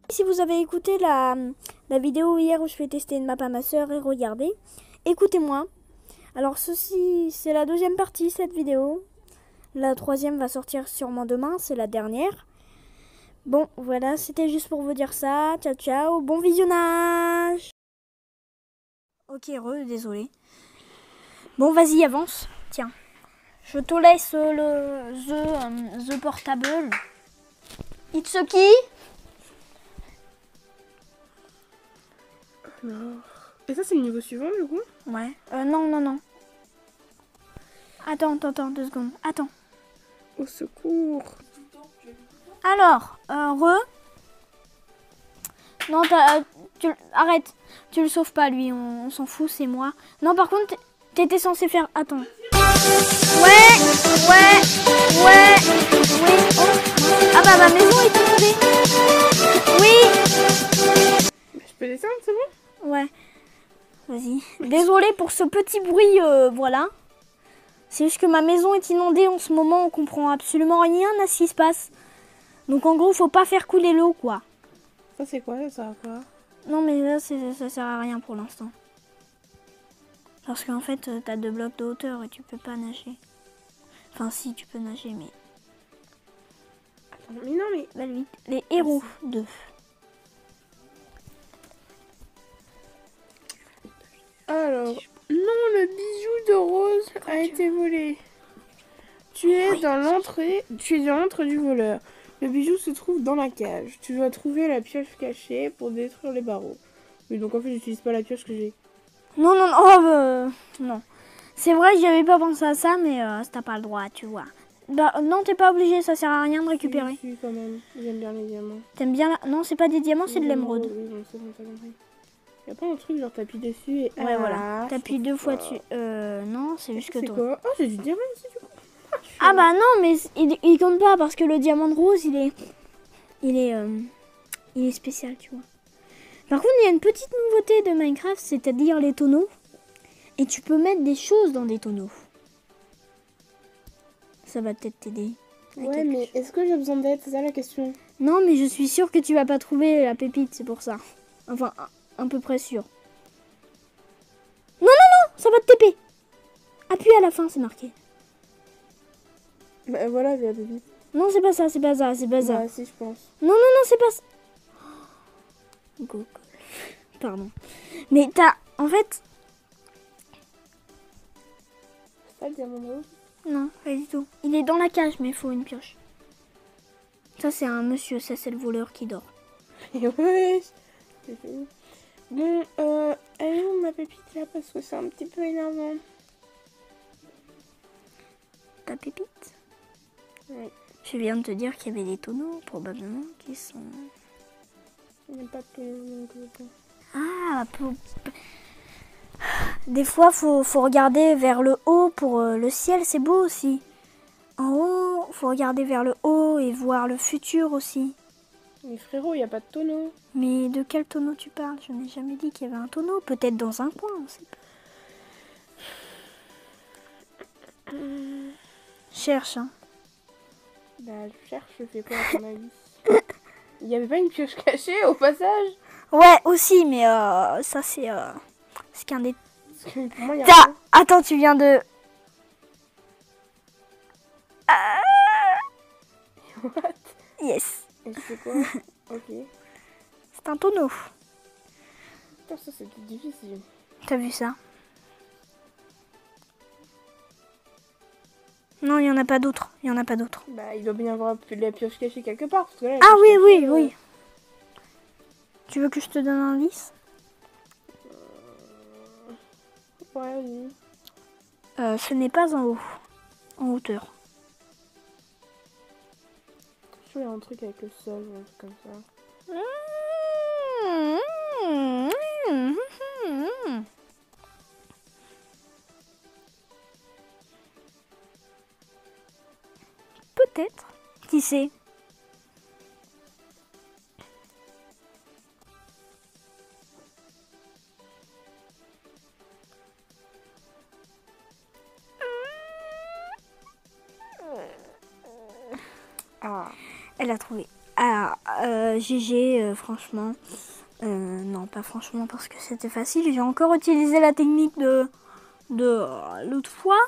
Si vous avez écouté la vidéo hier où je fais tester une map à ma soeur et regardez, écoutez-moi. Alors ceci, c'est la deuxième partie cette vidéo. La troisième va sortir sûrement demain, c'est la dernière. Bon, voilà, c'était juste pour vous dire ça. Ciao, ciao, bon visionnage. Ok, désolé. Bon, vas-y, avance. Tiens, je te laisse the portable. Itsuki. Alors... Et ça, c'est le niveau suivant, du coup? Ouais. Non. Attends, 2 secondes. Attends. Au secours. Alors, Non, arrête. Tu le sauves pas, lui. On s'en fout, c'est moi. Non, par contre, t'étais censé faire... Attends. Ouais. Oui. Oh. Ah bah, ma maison est inondée. Oui. Je peux descendre, c'est bon? Ouais. Vas-y. Désolée pour ce petit bruit, voilà. C'est juste que ma maison est inondée en ce moment. On comprend absolument rien à ce qui se passe. Donc en gros, faut pas faire couler l'eau, quoi. Ça, c'est quoi? Ça sert à quoi? Non, mais là, ça sert à rien pour l'instant. Parce qu'en fait, t'as 2 blocs de hauteur et tu peux pas nager. Enfin, si, tu peux nager, mais... Attends, mais non, mais... Belle vite. Les héros 2. Alors... Non, le bijou de Rose a été volé. Tu es dans l'entrée du voleur. Le bijou se trouve dans la cage. Tu dois trouver la pioche cachée pour détruire les barreaux. Mais donc en fait, j'utilise pas la pioche que j'ai. Non. Non. C'est vrai, j'y avais pas pensé à ça, mais t'as pas le droit, tu vois. Bah, non, t'es pas obligé, ça sert à rien de récupérer. Si, quand même. J'aime bien les diamants. T'aimes bien la... Non, c'est pas des diamants, c'est de l'émeraude. Oui, bon, c'est bon, t'as compris. Y'a pas un truc genre t'appuies dessus et... Ouais, voilà. T'appuies 2 fois dessus. Non, c'est juste que c'est toi. quoi? Oh, j'ai du diamant aussi, du coup. Ah bah non, mais il compte pas parce que le diamant de rose, il est spécial, tu vois. Par contre, il y a une petite nouveauté de Minecraft, c'est-à-dire les tonneaux. Et tu peux mettre des choses dans des tonneaux. Ça va peut-être t'aider. Ouais, mais est-ce que j'ai besoin d'aide? C'est ça la question. Non, mais je suis sûre que tu vas pas trouver la pépite, c'est pour ça. Enfin, à peu près sûr. Non, ça va te TP. Appuie à la fin, c'est marqué. Bah voilà, j'ai la pépite. Non, c'est pas ça. Bah si, je pense. Non, c'est pas ça. Go. Pardon. Mais en fait... C'est pas le diamant de rose? Non, pas du tout. Il est dans la cage, mais il faut une pioche. Ça, c'est un monsieur. Ça, c'est le voleur qui dort. Et ouais. Bon, elle est où ma pépite là? Parce que c'est un petit peu énervant. Ta pépite? Oui. Je viens de te dire qu'il y avait des tonneaux, probablement, qui sont... Il n'y a pas de tonneau. Ah, des fois, faut regarder vers le haut pour le ciel, c'est beau aussi. En haut, faut regarder vers le haut et voir le futur aussi. Mais frérot, il n'y a pas de tonneau. Mais de quel tonneau tu parles? Je n'ai jamais dit qu'il y avait un tonneau. Peut-être dans un coin, on sait pas. Cherche, hein. Bah, je cherche, je fais quoi à ton avis? Il n'y avait pas une pioche cachée au passage? Ouais, aussi, mais ça, c'est qu'un des... Parce que pour moi, il y a Attends, tu viens de... What? Yes. Et c'est quoi? Ok. C'est un tonneau. Putain, ça c'est difficile. T'as vu ça? Non, il n'y en a pas d'autres. Bah, il doit bien y avoir la pioche cachée quelque part. Parce que là, la Ah pioche cachée, oui. Tu veux que je te donne un indice? Ouais, vas-y. Ce n'est pas en haut. En hauteur. Je trouve qu'il y a un truc avec le sol ou un truc comme ça. Peut-être. Qui sait? Elle a trouvé. Ah, GG, franchement. Non, pas franchement parce que c'était facile. J'ai encore utilisé la technique de l'autre fois.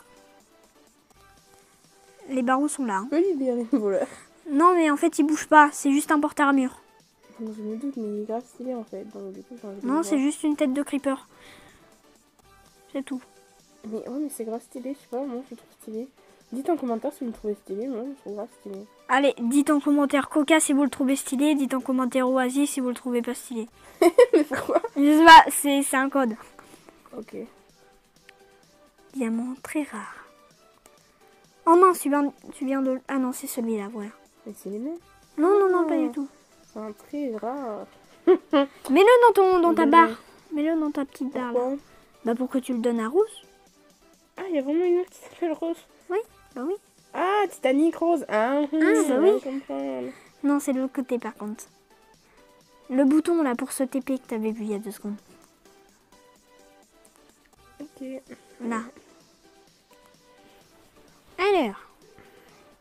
Les barreaux sont là. Hein. Oui, bien les voleurs. Non, mais en fait, ils bougent pas. C'est juste un porte-armure. Je me doute, mais il est grave stylé en fait. Donc, du coup, j'ai envie de Non, le c'est voir. juste une tête de creeper. C'est tout. Mais ouais, mais c'est grave stylé, je sais pas, moi je le trouve stylé. Dites en commentaire si vous le trouvez stylé, moi je le trouve grave stylé. Allez, dites en commentaire Coca si vous le trouvez stylé. Dites en commentaire Oasis si vous le trouvez pas stylé. Mais pourquoi? Je sais pas, c'est un code. Ok. Diamant très rare. Oh mince, tu viens de... Ah non, c'est celui-là, voilà. Mais c'est les mêmes. Non, non, non, pas du tout. C'est un très rare. Mets-le dans ta Mais barre. ouais. Mets-le dans ta petite barre là. Pourquoi? Bah pour que tu le donnes à Rose. Ah, il y a vraiment une autre qui s'appelle Rose. Oui, bah oui. Ah, Titanic Rose. Ah, bah je oui. vais comprendre. Non, c'est de l'autre côté par contre. Le bouton là pour ce TP que t'avais vu il y a 2 secondes. Ok. Là. Alors.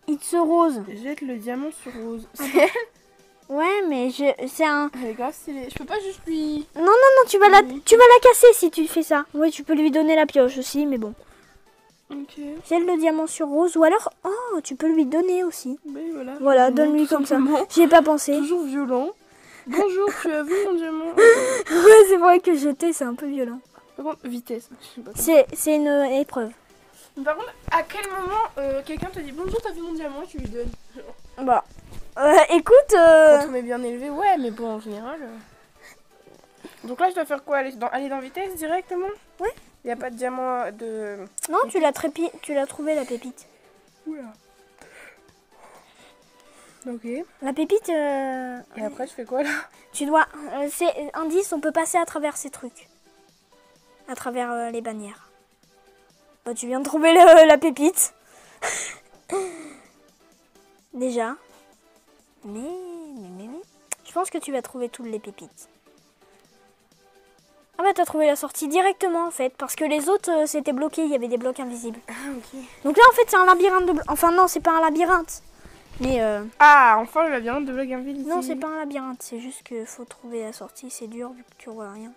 It's Rose. Jette le diamant sur Rose. Ouais, mais c'est un... Elle est grave stylée. Je peux pas juste lui... Non, non, non, tu vas la casser si tu fais ça. Oui, tu peux lui donner la pioche aussi, mais bon. Ok. Jette le diamant sur Rose ou alors... Oh, tu peux lui donner aussi. Mais voilà. Voilà, Tout donne-lui comme ça. simplement. J'y ai pas pensé. Toujours violent. Bonjour, tu as vu mon diamant? Ouais, c'est vrai que jeter, c'est un peu violent. Par contre, vitesse. Je sais pas comment. C'est une épreuve. Par contre, à quel moment quelqu'un te dit bonjour, t'as vu mon diamant et tu lui donnes? Bah, écoute... Quand on est bien élevé, ouais, mais bon, en général. Donc là, je dois faire quoi? Aller dans vitesse directement? Ouais. Il n'y a pas de diamant de. Non, tu l'as trouvé la pépite. Oula. Ok. La pépite, Et après, je fais quoi là? tu dois... c'est indice, on peut passer à travers ces trucs. À travers les bannières. Bah, tu viens de trouver la pépite. Déjà. Mais... Je pense que tu vas trouver toutes les pépites. Ah bah t'as trouvé la sortie directement en fait. Parce que les autres c'était bloqué, il y avait des blocs invisibles. Ah, ok. Donc là en fait c'est un labyrinthe de blocs. Enfin non, c'est pas un labyrinthe. Mais Ah, enfin le labyrinthe de blocs invisibles. non, c'est pas un labyrinthe. C'est juste qu'il faut trouver la sortie. C'est dur vu que tu vois rien.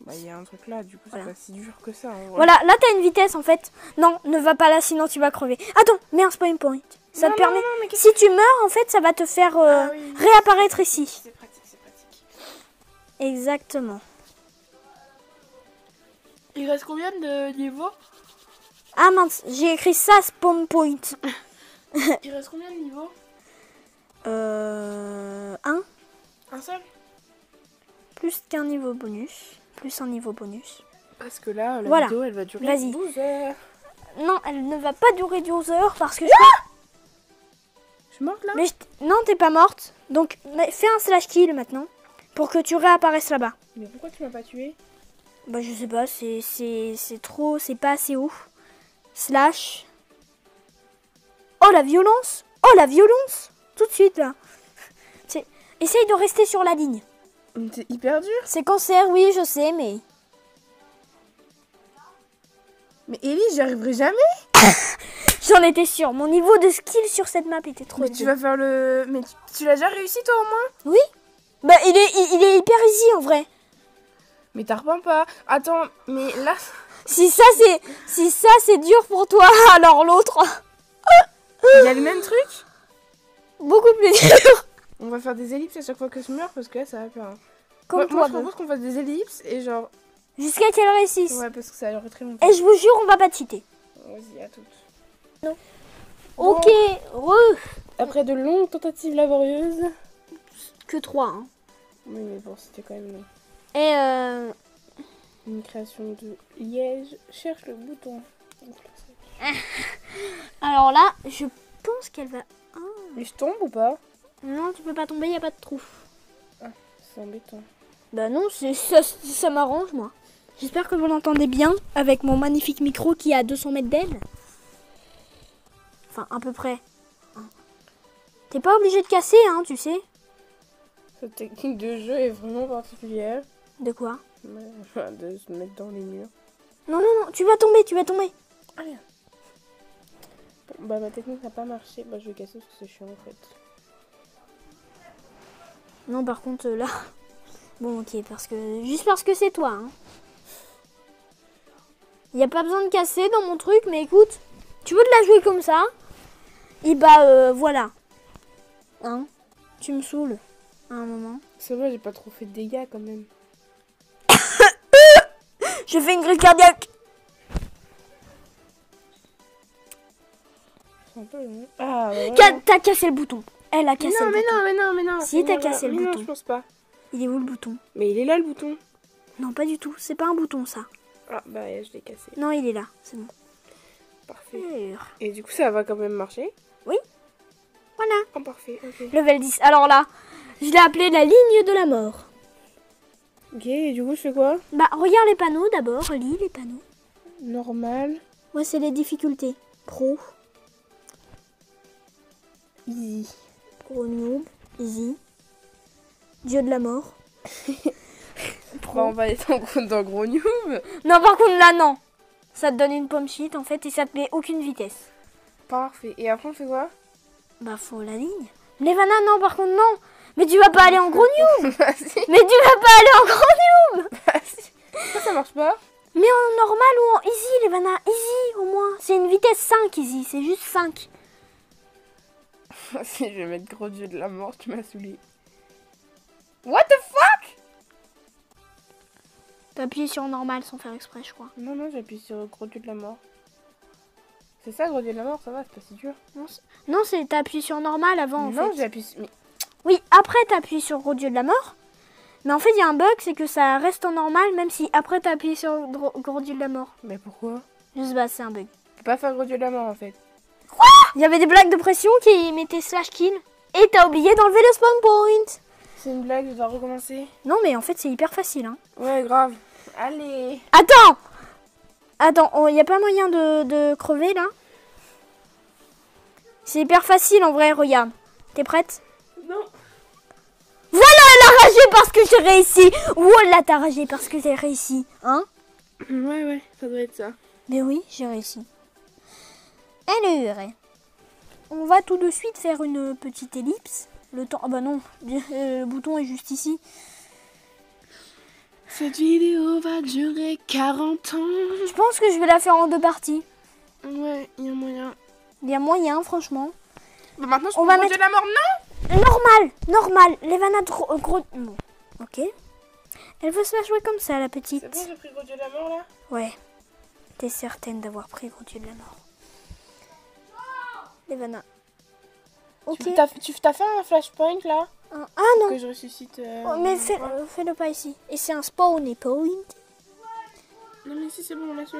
Bah, il y a un truc là, du coup, Voilà. c'est pas si dur que ça. En vrai. Voilà, là t'as une vitesse en fait. Non, ne va pas là sinon tu vas crever. Attends, mets un spawn point. Ça Non, te non, permet... non, mais qu'est-ce Si tu meurs en fait ça va te faire Ah oui. réapparaître ici. C'est pratique, c'est pratique. Exactement. Il reste combien de niveaux? Ah mince, j'ai écrit ça spawn point. Il reste combien de niveaux? 1 Un seul? plus qu'un niveau bonus. Plus un niveau bonus. Parce que là, la Voilà. vidéo, elle va durer Vas-y. 12 heures. Non, elle ne va pas durer 12 heures parce que... Je suis morte là? Mais non, t'es pas morte. Donc fais un slash kill maintenant. Pour que tu réapparaisses là-bas. Mais pourquoi tu m'as pas tué? Bah je sais pas, c'est trop, c'est pas assez ouf. Slash. Oh la violence! Oh la violence! Tout de suite là. Essaye de rester sur la ligne. C'est hyper dur. C'est cancer, oui je sais, mais... Mais Ellie, j'y arriverai jamais. J'en étais sûre. Mon niveau de skill sur cette map était trop Mais élevé. tu vas faire le... Mais tu l'as déjà réussi toi au moins? Oui. Bah il est hyper easy en vrai. Mais t'as repens pas. Attends, mais là... Si ça c'est dur pour toi, alors l'autre... Il y a le même truc? Beaucoup plus dur. On va faire des ellipses à chaque fois que je meurs parce que là ça va pas. Comme Moi toi. je propose qu'on fasse des ellipses et genre... Jusqu'à qu'elle réussisse. Ouais, parce que ça durer très longtemps. Et je vous jure, on va pas cheater. Vas-y, à toutes. Ok, Après de longues tentatives laborieuses... que 3. Hein. Oui, mais bon, c'était quand même Et une création de liège. Cherche le bouton. alors là, je pense qu'elle va... Et je tombe ou pas? Non, tu peux pas tomber, y a pas de trou. C'est embêtant. Bah non, ça m'arrange moi. J'espère que vous l'entendez bien avec mon magnifique micro qui est à 200 mètres d'aile. Enfin, à peu près. T'es pas obligé de casser, hein, tu sais. Cette technique de jeu est vraiment particulière. De quoi? Ouais, de se mettre dans les murs. Non, non, non, tu vas tomber. Allez. Bon, bah ma technique n'a pas marché. Bah je vais casser parce que c'est chiant en fait. Non, par contre, là... Bon, ok, juste parce que c'est toi, hein. Y a pas besoin de casser dans mon truc, mais écoute, tu veux te la jouer comme ça? Et bah, voilà. Hein? Tu me saoules, à un moment. Ça va, j'ai pas trop fait de dégâts, quand même. J'ai fait une crise cardiaque. Ah, ouais. T'as cassé le bouton. Elle a cassé le bouton. Mais non. Si, t'as cassé le bouton. Non, je pense pas. Il est où le bouton? Mais il est là, le bouton. Non, pas du tout. C'est pas un bouton, ça. Ah, bah, je l'ai cassé. Non, il est là. C'est bon. Parfait. Et du coup, ça va quand même marcher? Oui. Voilà. Oh, parfait, ok. Level 10. Alors là, je l'ai appelé la ligne de la mort. Ok, et du coup, je fais quoi? Bah, regarde les panneaux d'abord. Lis les panneaux. Normal. Ouais, c'est les difficultés. Pro. Easy. Pro noob. Easy. Dieu de la mort. Pro. Bah, on va être dans gros noob. Non, par contre, là, non. Ça te donne une pomme shit, en fait, et ça te met aucune vitesse. Parfait. Et après, on fait quoi? Bah, faut la ligne. Nevana, non, par contre, non. Mais tu vas pas aller en gros noob. Vas-y. Mais tu vas pas aller en gros noob. Vas-y. Pourquoi ça marche pas? Mais en normal ou en easy, Nevana. Easy, au moins. C'est une vitesse 5, easy. C'est juste 5. Si je vais mettre gros dieu de la mort, tu m'as saoulé. What the fuck? T'as appuyé sur normal sans faire exprès, je crois. Non, j'appuie sur gros dieu de la mort. C'est ça, gros dieu de la mort, ça va, c'est pas si dur. Non, c'est t'as appuyé sur normal avant, en Non, fait. j'appuie sur... Oui, après t'as appuyé sur gros dieu de la mort. Mais en fait, il y a un bug, c'est que ça reste en normal, même si après t'as appuyé sur gros dieu de la mort. Mais pourquoi? Je sais pas, c'est un bug. Tu peux pas faire gros dieu de la mort, en fait. Il y avait des blagues de pression qui mettaient slash kill. Et t'as oublié d'enlever le spawn point. C'est une blague, je dois recommencer. Non, mais en fait, c'est hyper facile, hein. Ouais, grave. Allez. Attends, il n'y a pas moyen de crever, là? C'est hyper facile, en vrai, regarde. T'es prête? Non. Voilà, elle a ragé parce que j'ai réussi. Voilà, t'as ragé parce que j'ai réussi. Hein? Ouais, ça doit être ça. Mais oui, j'ai réussi. Alors, on va tout de suite faire une petite ellipse. Le temps... Ah bah non, le bouton est juste ici. Cette vidéo va durer 40 ans. Je pense que je vais la faire en 2 parties. Ouais, il y a moyen. Il y a moyen, franchement. Bah maintenant, je On peux va gros mettre- dieu de la mort, non? Normal. Levana gros... Bon, ok. Elle veut se la jouer comme ça, la petite. C'est bon, j'ai pris gros dieu de la mort, là? Ouais. T'es certaine d'avoir pris gros dieu de la mort. Levana. Ok. Tu t'as fait un flashpoint, là? Ah non. Que je ressuscite... Oh, mais fais-le pas ici. Et c'est un spawn point. Non, mais si, c'est bon, on l'a sur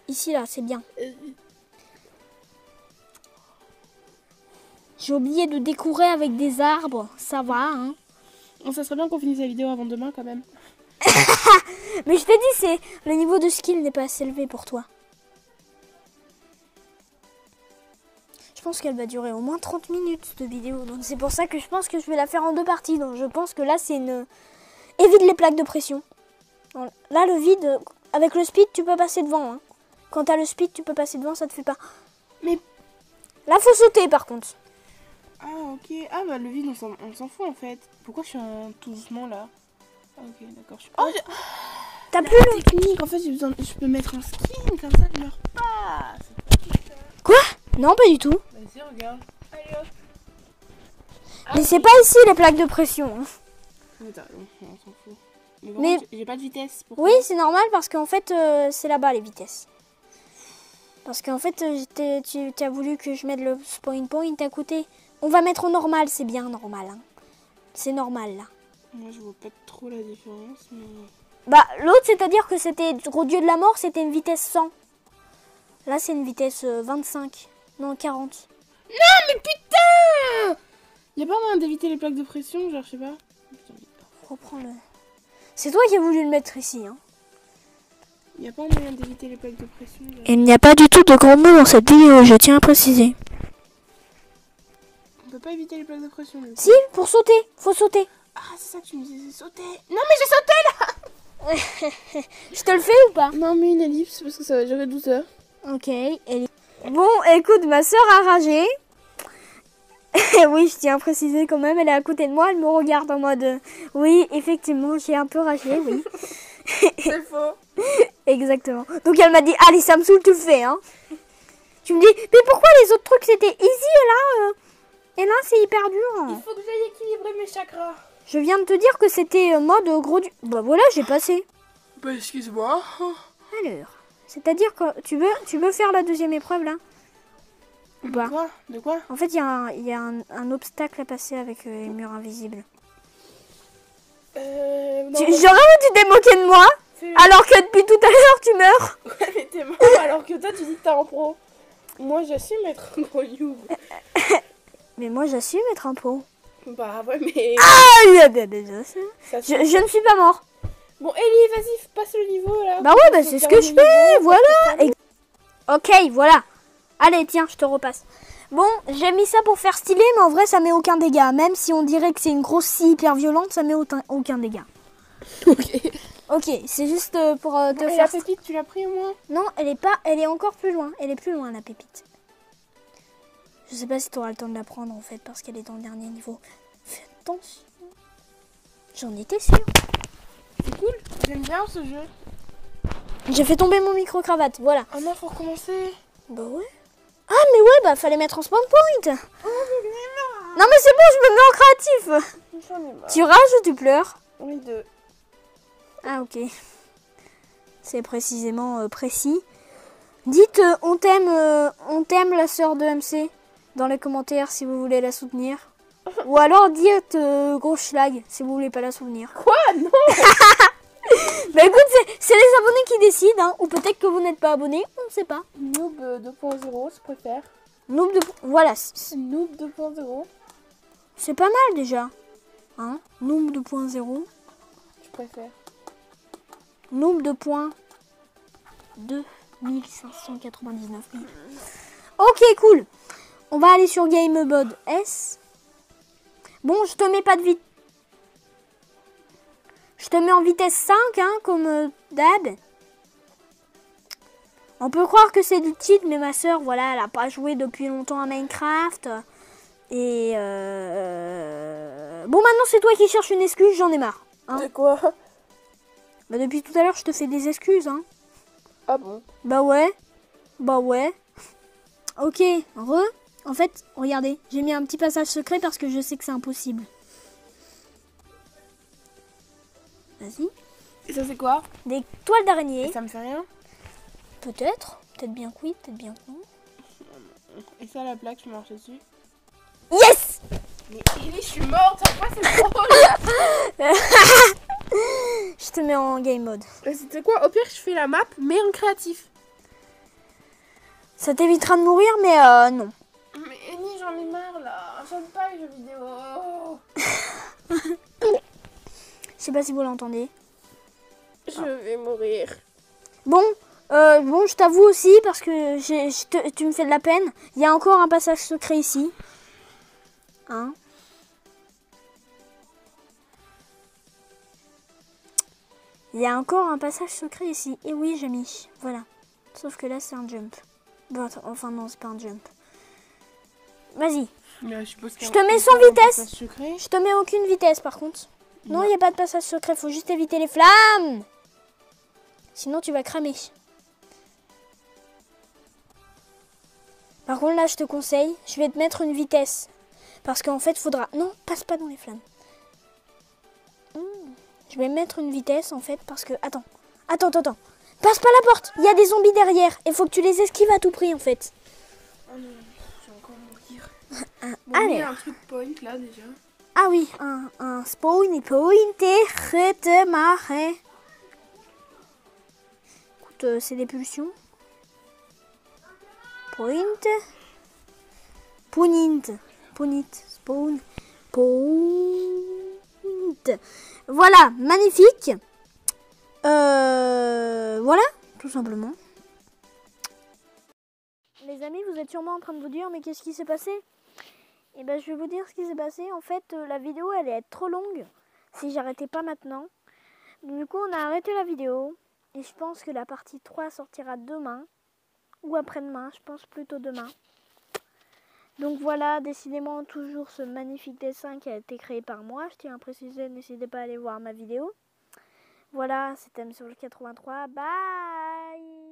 Ici là, c'est bien. J'ai oublié de décorer avec des arbres. Ça va, hein. Bon, ça serait bien qu'on finisse la vidéo avant demain, quand même. Mais je t'ai dit, le niveau de skill n'est pas assez élevé pour toi. Je pense qu'elle va durer au moins 30 minutes, cette vidéo. Donc c'est pour ça que je pense que je vais la faire en 2 parties. Donc je pense que là, c'est une... Évite les plaques de pression. Là, le vide, avec le speed, tu peux passer devant. Hein. Quand t'as le speed, tu peux passer devant, ça te fait pas... Mais... Là, faut sauter, par contre. Ah, ok. Ah, bah, le vide, on s'en fout, en fait. Pourquoi je suis tout doucement, là? Ah, ok, d'accord. Oh, T'as plus le... technique, en fait, je peux mettre un skin, comme ça, je meurs pas. Quoi? Non, pas du tout. Vas-y, regarde. Allez, hop. Mais c'est pas ici, les plaques de pression. Hein. Attends, on s'en fout. Mais, Mais- contre, j'ai pas de vitesse. Pourquoi? Oui, c'est normal parce qu'en fait, c'est là-bas les vitesses. Parce qu'en fait, tu as voulu que je mette le spawn point à côté. On va mettre au normal, c'est bien normal. Hein. C'est normal là. Moi, je vois pas trop la différence, mais... Bah, l'autre, c'est-à-dire que c'était gros dieu de la mort, c'était une vitesse 100. Là, c'est une vitesse 25. Non, 40. Non, mais putain! Y'a pas moyen d'éviter les plaques de pression, genre, je sais pas. Reprends-le. C'est toi qui as voulu le mettre ici. Hein. Y'a pas moyen d'éviter les plaques de pression, genre. Il n'y a pas du tout de gros mots dans cette vidéo, je tiens à préciser. On peut pas éviter les plaques de pression, là. Si, pour sauter, faut sauter. Ah, c'est ça que tu me disais, sauter. Non, mais j'ai sauté, là! Je te le fais ou pas? Non, mais une ellipse, parce que ça va durer 12 heures. Ok. Bon, écoute, ma soeur a ragé. Oui, je tiens à préciser quand même, elle est à côté de moi, elle me regarde en mode oui, effectivement, j'ai un peu ragé, oui. C'est faux. Exactement. Donc elle m'a dit, allez, ça me saoule, tu le fais, hein. Tu me dis, mais pourquoi les autres trucs c'était easy et là c'est hyper dur. Il faut que j'aille équilibrer mes chakras. Je viens de te dire que c'était mode gros du... Bah voilà, j'ai passé. Bah excuse-moi. Alors, c'est-à-dire que tu veux faire la deuxième épreuve là? Ou pas? De quoi? En fait, il y a un obstacle à passer avec les murs invisibles. Non. Genre, tu t'es moqué de moi alors que depuis tout à l'heure tu meurs. Ouais, mais t'es mort alors que toi tu dis que t'es un pro. Moi j'assume être un pro you. Mais moi j'assume être un pro. Bah ouais, mais. Ah, je ne suis pas mort. Bon, Ellie, vas-y, passe le niveau là. Bah ouais, bah c'est ce que je fais, voilà. Ok, voilà. Allez, tiens, je te repasse. Bon, j'ai mis ça pour faire stylé, mais en vrai, ça met aucun dégât. Même si on dirait que c'est une grosse scie hyper violente, ça met aucun dégât. Ok. Ok, c'est juste pour te Et faire... la pépite, tu l'as pris au moins? Non, elle est encore plus loin. Elle est plus loin, la pépite. Je sais pas si tu auras le temps de la prendre, en fait, parce qu'elle est dans le dernier niveau. Fais attention. J'en étais sûre. C'est cool, j'aime bien ce jeu. J'ai fait tomber mon micro-cravate, voilà. Ah non, faut recommencer. Bah ouais. Ah, mais ouais, bah fallait mettre en spawn point. Oh, Non, mais c'est bon, je me mets en créatif. j'en ai marre. Tu rages ou tu pleures? Oui, deux. Ah, ok. C'est précisément précis. Dites on t'aime la sœur de MC dans les commentaires si vous voulez la soutenir. Ou alors dites gros schlag si vous voulez pas la soutenir. Quoi? Non. Bah écoute, c'est les abonnés qui décident, hein. Ou peut-être que vous n'êtes pas abonné, on ne sait pas. Noob 2.0, je préfère. Noob de... Voilà, Noob 2.0, c'est pas mal déjà. Hein, Noob 2.0. je préfère. Noob de points 2599 000. Ok, cool. On va aller sur Game Mode S. Bon, je te mets pas de vite. Je te mets en vitesse 5, hein, comme d'hab. On peut croire que c'est du cheat, mais ma soeur, voilà, elle a pas joué depuis longtemps à Minecraft. Et bon, maintenant c'est toi qui cherches une excuse, j'en ai marre. Hein. De quoi? Bah depuis tout à l'heure, je te fais des excuses, hein. Ah bon? Bah ouais. Bah ouais. Ok, en fait, regardez, j'ai mis un petit passage secret parce que je sais que c'est impossible. Vas-y. Et ça c'est quoi? Des toiles d'araignée. Et ça me fait rien? Peut-être. Peut-être bien que oui, peut-être bien que non. Et ça la plaque, je marche dessus. Yes! Mais Ellie, je suis morte, ça va, c'est drôle. Je te mets en game mode. C'était quoi? Au pire, je fais la map, mais en créatif. Ça t'évitera de mourir, mais non. Mais Ellie, j'en ai marre là. J'aime pas les jeux vidéo. Je sais pas si vous l'entendez. Je vais mourir. Bon, bon, je t'avoue aussi parce que tu me fais de la peine. Il y a encore un passage secret ici. Hein? Il y a encore un passage secret ici. Et oui, j'ai mis. Voilà. Sauf que là, c'est un jump. Bon, attends, enfin non, c'est pas un jump. Vas-y. Je te mets sans vitesse. Je te mets aucune vitesse par contre. Non, il n'y a pas de passage secret. Faut juste éviter les flammes. Sinon, tu vas cramer. Par contre, là, je te conseille, je vais te mettre une vitesse. Parce qu'en fait, faudra... Non, passe pas dans les flammes. Je vais mettre une vitesse, en fait, parce que... Attends. Passe pas la porte. Il y a des zombies derrière. Il faut que tu les esquives à tout prix, en fait. Oh non, je vais encore mourir. Bon, allez. Il y a un truc point, là, déjà. Ah oui, un spawn point redémarrer. Écoute, c'est des pulsions. Spawn. Voilà, magnifique. Voilà, tout simplement. Les amis, vous êtes sûrement en train de vous dire, mais qu'est-ce qui s'est passé? Et ben, je vais vous dire ce qui s'est passé. En fait, la vidéo allait être trop longue si j'arrêtais pas maintenant. Du coup, on a arrêté la vidéo. Et je pense que la partie 3 sortira demain. Ou après-demain, je pense plutôt demain. Donc voilà, décidément toujours ce magnifique dessin qui a été créé par moi. Je tiens à préciser, n'hésitez pas à aller voir ma vidéo. Voilà, c'était M sur le 83. Bye!